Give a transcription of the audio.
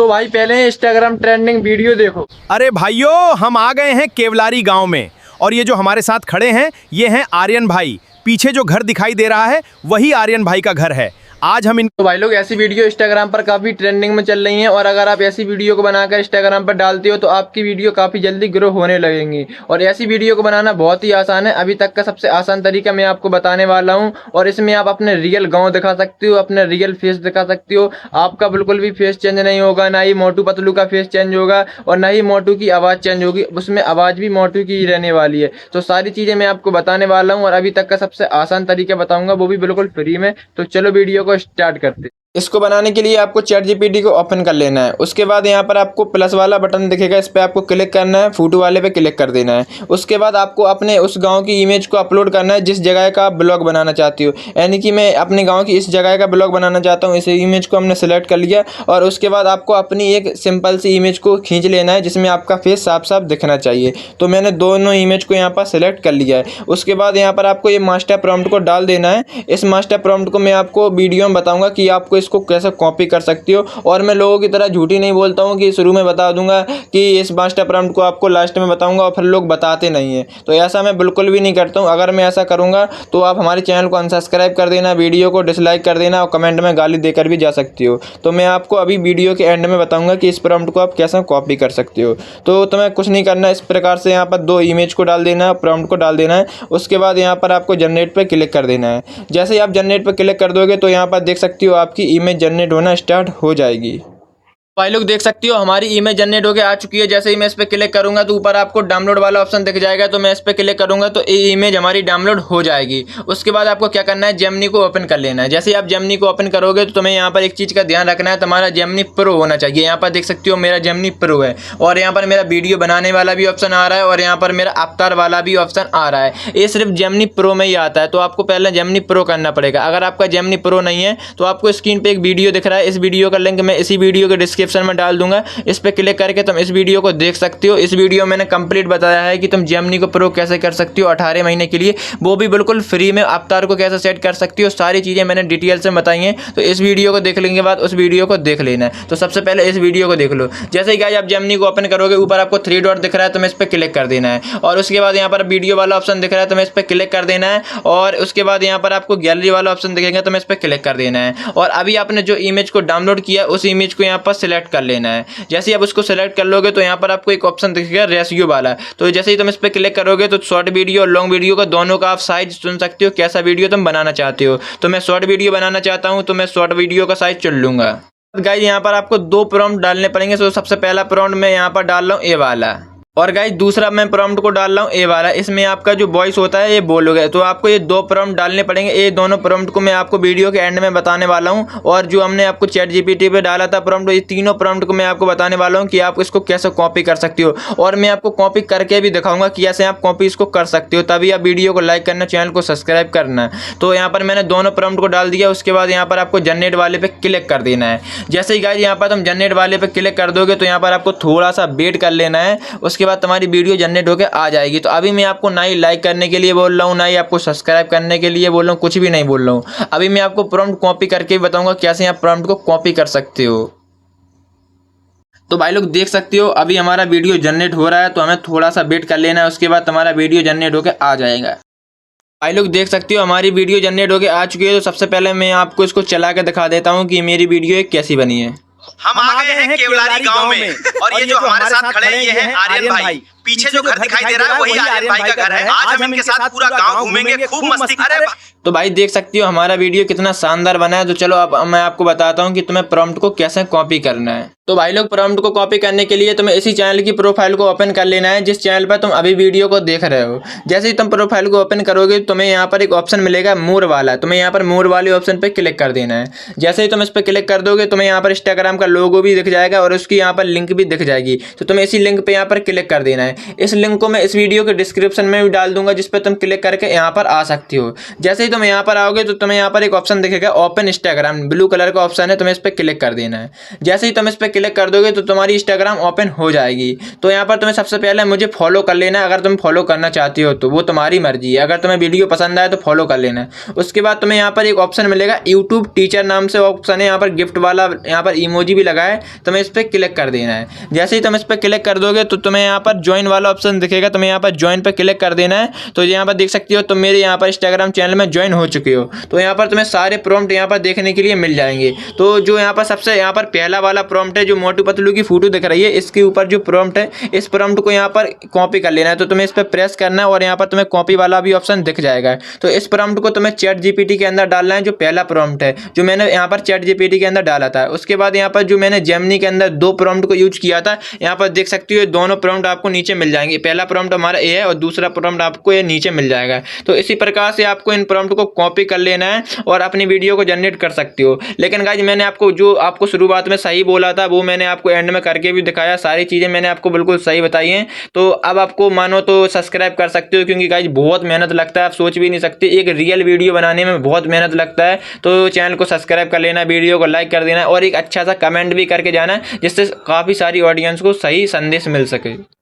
तो भाई पहले इंस्टाग्राम ट्रेंडिंग वीडियो देखो। अरे भाइयों, हम आ गए हैं केवलारी गांव में और ये जो हमारे साथ खड़े हैं ये हैं आर्यन भाई। पीछे जो घर दिखाई दे रहा है वही आर्यन भाई का घर है। आज हम तो भाई लोग ऐसी वीडियो इंस्टाग्राम पर काफ़ी ट्रेंडिंग में चल रही हैं और अगर आप ऐसी वीडियो को बनाकर इंस्टाग्राम पर डालते हो तो आपकी वीडियो काफ़ी जल्दी ग्रो होने लगेंगी। और ऐसी वीडियो को बनाना बहुत ही आसान है, अभी तक का सबसे आसान तरीका मैं आपको बताने वाला हूं। और इसमें आप अपने रियल गाँव दिखा सकते हो, अपने रियल फेस दिखा सकते हो। आपका बिल्कुल भी फेस चेंज नहीं होगा, ना ही मोटू पतलू का फेस चेंज होगा और ना ही मोटू की आवाज़ चेंज होगी, उसमें आवाज़ भी मोटू की ही रहने वाली है। तो सारी चीज़ें मैं आपको बताने वाला हूँ और अभी तक का सबसे आसान तरीका बताऊँगा, वो भी बिल्कुल फ्री में। तो चलो वीडियो को स्टार्ट करते। इसको बनाने के लिए आपको चैट जीपीटी को ओपन कर लेना है। उसके बाद यहाँ पर आपको प्लस वाला बटन दिखेगा, इस पर आपको क्लिक करना है, फोटो वाले पे क्लिक कर देना है। उसके बाद आपको अपने उस गांव की इमेज को अपलोड करना है जिस जगह का आप ब्लॉग बनाना चाहती हो। यानी कि मैं अपने गांव की इस जगह का ब्लॉग बनाना चाहता हूँ। इस इमेज को हमने सेलेक्ट कर लिया और उसके बाद आपको अपनी एक सिंपल सी इमेज को खींच लेना है जिसमें आपका फेस साफ साफ दिखना चाहिए। तो मैंने दोनों इमेज को यहाँ पर सेलेक्ट कर लिया है। उसके बाद यहाँ पर आपको ये मास्टर प्रॉम्प्ट को डाल देना है। इस मास्टर प्रॉम्प्ट को मैं आपको वीडियो में बताऊँगा कि आपको इसको कैसे कॉपी कर सकती हो। और मैं लोगों की तरह झूठी नहीं बोलता हूँ कि शुरू में बता दूंगा कि इस मास्टर प्रॉम्प्ट को आपको लास्ट में बताऊंगा और फिर लोग बताते नहीं हैं। तो ऐसा मैं बिल्कुल भी नहीं करता हूँ। अगर मैं ऐसा करूँगा तो आप हमारे चैनल को अनसब्सक्राइब कर देना, वीडियो को डिसलाइक कर देना और कमेंट में गाली देकर भी जा सकती हो। तो मैं आपको अभी वीडियो के एंड में बताऊँगा कि इस प्रॉम्प्ट को आप कैसे कॉपी कर सकते हो। तो तुम्हें कुछ नहीं करना, इस प्रकार से यहाँ पर दो इमेज को डाल देना है, प्रॉम्प्ट को डाल देना है। उसके बाद यहाँ पर आपको जनरेट पर क्लिक कर देना है। जैसे ही आप जनरेट पर क्लिक कर दोगे तो यहाँ पर देख सकती हो आपकी इमेज जनरेट होना स्टार्ट हो जाएगी। भाई लोग देख सकती हो हमारी इमेज जनरेट होकर आ चुकी है। जैसे ही मैं इस पर क्लिक करूंगा तो ऊपर आपको डाउनलोड वाला ऑप्शन दिख जाएगा। तो मैं इस पर क्लिक करूंगा तो ये इमेज हमारी डाउनलोड हो जाएगी। उसके बाद आपको क्या करना है, जेमिनी को ओपन कर लेना है। जैसे ही आप जेमिनी को ओपन करोगे तो तुम्हें यहाँ पर एक चीज़ का ध्यान रखना है, तुम्हारा जेमिनी प्रो होना चाहिए। यहाँ पर देख सकती हो मेरा जेमिनी प्रो है और यहाँ पर मेरा वीडियो बनाने वाला भी ऑप्शन आ रहा है और यहाँ पर मेरा अवतार वाला भी ऑप्शन आ रहा है। ये सिर्फ जेमिनी प्रो में ही आता है, तो आपको पहले जेमिनी प्रो करना पड़ेगा। अगर आपका जेमिनी प्रो नहीं है तो आपको स्क्रीन पर एक वीडियो दिख रहा है, इस वीडियो का लिंक मैं इसी वीडियो के डिस्क्रिप्शन में डाल दूंगा। इस पे क्लिक करके तुम इस वीडियो को देख सकते हो। इस वीडियो में मैंने कंप्लीट बताया है कि तुम जेमिनी को प्रो कैसे कर सकती हो 18 महीने के लिए, वो भी बिल्कुल फ्री में। अवतार को कैसे सेट कर सकती हो, सारी चीज़ें मैंने डिटेल से बताई हैं। तो इस वीडियो को देख लेने के बाद उस वीडियो को देख लेना है। तो सबसे पहले इस वीडियो को देख लो। जैसे कि आप जेमिनी को ओपन करोगे ऊपर आपको 3 डॉट दिख रहा है, तो मैं इस पर क्लिक कर देना है। और उसके बाद यहाँ पर वीडियो वाला ऑप्शन दिख रहा है, तो मैं इस पर क्लिक कर देना है। और उसके बाद यहाँ पर आपको गैलरी वाला ऑप्शन दिखेगा, तो मैं इस पर क्लिक कर देना है। और अभी आपने जो इमेज को डाउनलोड किया उस इमेज को यहाँ पर सिलेक्ट कर लेना है। जैसे आप उसको सेलेक्ट कर लोगे तो यहाँ पर आपको एक ऑप्शन दिखेगा रेशियो वाला। तो जैसे ही तुम इस पर क्लिक करोगे तो शॉर्ट वीडियो और लॉन्ग वीडियो का दोनों का आप साइज चुन सकते हो, कैसा वीडियो तुम बनाना चाहते हो। तो मैं शॉर्ट वीडियो बनाना चाहता हूँ तो मैं शॉर्ट वीडियो का साइज चुन लूंगा। गाइस यहाँ पर आपको 2 प्रॉम्प्ट डालने पड़ेंगे। तो सबसे पहला प्रॉम्प्ट मैं यहाँ पर डाल रहा हूँ ए वाला, और गाइस दूसरा मैं प्रॉम्प्ट को डाल रहा हूँ ए वाला। इसमें आपका जो वॉइस होता है ये बोलोगे। तो आपको ये 2 प्रॉम्प्ट डालने पड़ेंगे। ये दोनों प्रॉम्प्ट को मैं आपको वीडियो के एंड में बताने वाला हूँ। और जो हमने आपको चैट जीपीटी पे डाला था प्रॉम्प्ट, ये तीनों प्रॉम्प्ट को मैं आपको बताने वाला हूँ कि आप इसको कैसे कॉपी कर सकती हो। और मैं आपको कॉपी करके भी दिखाऊंगा कि कैसे आप कॉपी इसको कर सकते हो। तभी आप वीडियो को लाइक करना, चैनल को सब्सक्राइब करना। तो यहाँ पर मैंने दोनों प्रॉम्प्ट को डाल दिया। उसके बाद यहाँ पर आपको जनरेट वाले पे क्लिक कर देना है। जैसे ही गाइस यहाँ पर तुम जनरेट वाले पे क्लिक कर दोगे तो यहाँ पर आपको थोड़ा सा वेट कर लेना है। उसके बाद तुम्हारी वीडियो जनरेट होकर आ जाएगी। तो अभी मैं आपको ना ही लाइक करने के लिए बोल रहा हूँ, ना ही आपको सब्सक्राइब करने के लिए बोल रहा हूँ, कुछ भी नहीं बोल रहा हूँ। अभी मैं आपको प्रॉम्प्ट कॉपी करके भी बताऊंगा कैसे आप प्रॉम्प्ट को कॉपी कर सकते हो। तो भाई लोग देख सकते हो अभी हमारा वीडियो जनरेट हो रहा है, तो हमें थोड़ा सा वेट कर लेना है। उसके बाद हमारा वीडियो जनरेट होकर आ जाएगा। भाई लोग देख सकते हो हमारी वीडियो जनरेट होकर आ चुकी है। तो सबसे पहले मैं आपको इसको चला के दिखा देता हूँ कि मेरी वीडियो कैसी बनी है। हम आ गए हैं केवलारी गांव में और ये जो हमारे साथ खड़े हैं ये हैं आर्यन भाई। पीछे जो घर दिखाई दे रहा है वही आर्यन भाई का घर है। आज हम इनके साथ पूरा गांव घूमेंगे, खूब मस्ती। अरे तो भाई देख सकती हो हमारा वीडियो कितना शानदार बना है। तो चलो अब मैं आपको बताता हूँ कि तुम्हें प्रॉम्प्ट को कैसे कॉपी करना है। तो भाई लोग प्रॉम्प्ट को कॉपी करने के लिए तुम्हें इसी चैनल की प्रोफाइल को ओपन कर लेना है जिस चैनल पर तुम अभी वीडियो को देख रहे हो। जैसे ही तुम प्रोफाइल को ओपन करोगे तुम्हें यहाँ पर एक ऑप्शन मिलेगा मोर वाला। तुम्हें यहाँ पर मोर वाले ऑप्शन पर क्लिक कर देना है। जैसे ही तुम इस पर क्लिक कर दोगे तुम्हें यहाँ पर इंस्टाग्राम का लोगो भी दिख जाएगा और उसकी यहाँ पर लिंक भी दिख जाएगी। तो तुम्हें इसी लिंक पे यहाँ पर क्लिक कर देना है। इस लिंक को मैं इस वीडियो के डिस्क्रिप्शन में भी डाल दूंगा, जिस पर तुम क्लिक करके यहाँ पर आ सकती हो। जैसे ही तुम यहाँ पर आओगे तो तुम्हें यहाँ पर एक ऑप्शन दिखेगा ओपन इंस्टाग्राम, ब्लू कलर का ऑप्शन है, तुम्हें इस पर क्लिक कर देना है। जैसे ही तुम इस पर क्लिक कर दोगे तो तुम्हारी इंस्टाग्राम ओपन हो जाएगी। तो यहाँ पर तुम्हें सबसे पहले मुझे फॉलो कर लेना है, अगर तुम फॉलो करना चाहती हो तो वो तुम्हारी मर्जी है। अगर तुम्हें वीडियो पसंद आए तो फॉलो कर लेना है। उसके बाद तुम्हें यहाँ पर एक ऑप्शन मिलेगा यूट्यूब टीचर नाम से ऑप्शन है, यहाँ पर गिफ्ट वाला, यहाँ पर इमोजी भी लगा है, तुम्हें इस पर क्लिक कर देना है। जैसे ही तुम इस पर क्लिक कर दोगे तो तुम्हें यहाँ पर ज्वाइन वाला ऑप्शन दिखेगा, तुम्हें यहाँ पर ज्वाइन पर क्लिक कर देना है। तो यहाँ पर देख सकती हो तुम मेरे यहाँ पर इंस्टाग्राम चैनल में ज्वाइन हो चुके हो। तो यहाँ पर तुम्हें सारे प्रॉम्प्ट यहाँ पर देखने के लिए मिल जाएंगे। तो जो यहाँ पर सबसे यहाँ पर पहला वाला प्रॉम्प्ट है, जो मोटू पतलू की फोटो दिख रही है, इसके ऊपर जो प्रॉम्प्ट है, इस प्रॉम्प्ट को यहाँ पर कॉपी कर लेना है। तो तुम्हें इस पर प्रेस करना है और यहाँ पर तुम्हें कॉपी वाला भी ऑप्शन दिख जाएगा। तो इस प्रॉम्प्ट को तुम्हें चैट जीपीटी के अंदर डालना है, जो पहला प्रॉम्प्ट है जो मैंने यहाँ पर चैट जीपीटी के अंदर डाला था। उसके बाद यहाँ पर जो मैंने जेमिनी के अंदर 2 प्रॉम्प्ट को यूज किया था, यहाँ पर देख सकती हो दोनों प्रॉम्प्ट आपको नीचे मिल जाएंगे। पहला प्रॉम्प्ट हमारा ए है और दूसरा प्रॉम्प्ट आपको ये नीचे मिल जाएगा। तो इसी प्रकार से आपको इन प्रॉम्प्ट को कॉपी कर लेना है और अपनी वीडियो को जनरेट कर सकती हो। लेकिन गाइस मैंने आपको जो आपको शुरुआत में सही बोला था वो मैंने आपको एंड में करके भी दिखाया, सारी चीज़ें मैंने आपको बिल्कुल सही बताई हैं। तो अब आपको मानो तो सब्सक्राइब कर सकते हो, क्योंकि गाइस बहुत मेहनत लगता है, आप सोच भी नहीं सकते, एक रियल वीडियो बनाने में बहुत मेहनत लगता है। तो चैनल को सब्सक्राइब कर लेना, वीडियो को लाइक कर देना और एक अच्छा सा कमेंट भी करके जाना, जिससे काफ़ी सारी ऑडियंस को सही संदेश मिल सके।